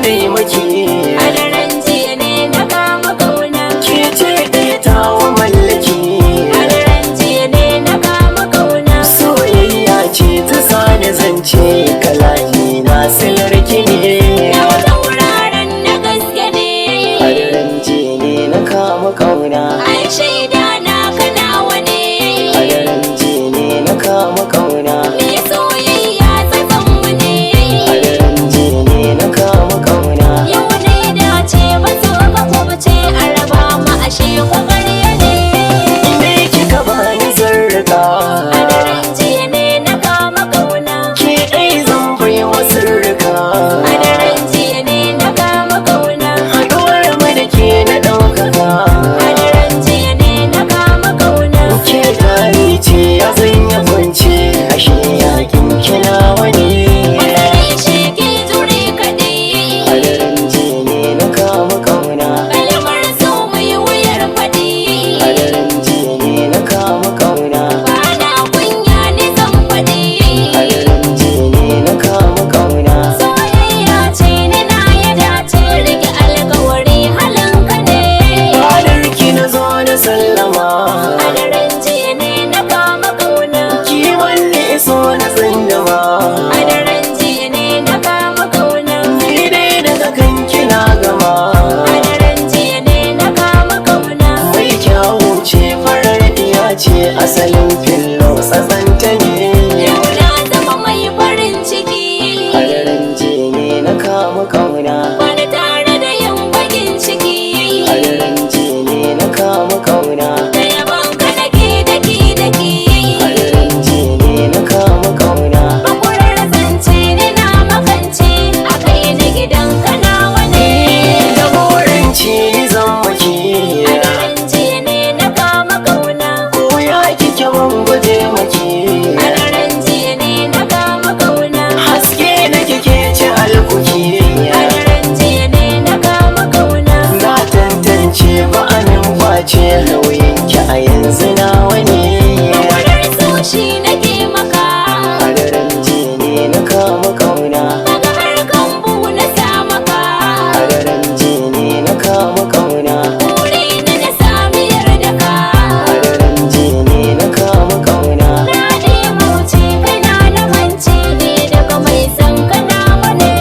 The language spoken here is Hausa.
ne maki. A daren jiya ne na kama kauna. Ke ce ɗaya tawa mallaki. A daren jiya ne na kama kauna. Soyayya ce ta sani zance kalami na silarki ne. Yau tauraron na gaske ne. A daren jiya ne na kama kauna. An shaida na kanawa ne. A daren jiya ne na kama kauna. Me soyayya tsatsanmu ne. A daren jiya ne na kama kauna. Yau ne dace ba so ka kubuce a raba mu ashe kwakwariya ne. Me kika bani zarraka. A daren jiya ne na kama kauna. Ke ɗai zan bai wa sirrika. A daren jiya ne na kama kauna. Haɗuwar mu da ke na ɗaukaka. A daren jiya ne na kama kauna. Ke tari ce ya zanya kwance ashe yakin kina wani. Masare shi ke jure kaɗai. A daren jiya ne na kama kauna. Kalmar so mai wuyar faɗi. A daren jiya ne na kama kauna. Bana kunya ne zan faɗi. A daren jiya ne na kama kauna. Soyayya ce ni na ya dace rike alkawari halinka ne. Fadar ki na zo na sallama. A daren jiya ne na kama kauna. Ki wanne so na tsindama. A daren jiya ne na kama kauna. Ni dai daga kan kina gama. A daren jiya ne na kama kauna. Mai kyawu ce farar diya ce asalin fillo tsatsanta ne. Yau na zama mai farin ciki. A daren jiya ne na kama kauna. Wani tare da yin bakin ciki. A daren jiya ne na kama kauna. Da yabon ka daki daki daki. A daren jiya ne na kama kauna. Makurar zance ni na makance a kai na gidan kanawa ne. Da burin ci zan maki. A daren jiya ne na kama kauna. Ko ya kike ban guje maki. A daren jiya ne na kama kauna. Haske na kike ci alkuki. A daren jiya ne na kama kauna. Na tantance ba a min kwace nauyin ki a yanzu na wani. Makurar so shi nake maka. A daren jiya ne na kama kauna. Daga harkan bu na sa maka. A daren jiya ne na kama kauna. Buri na sami yarda ka. A daren jiya ne na kama kauna. Na nemo ce kana da mance ne daga mai san kanawa ne.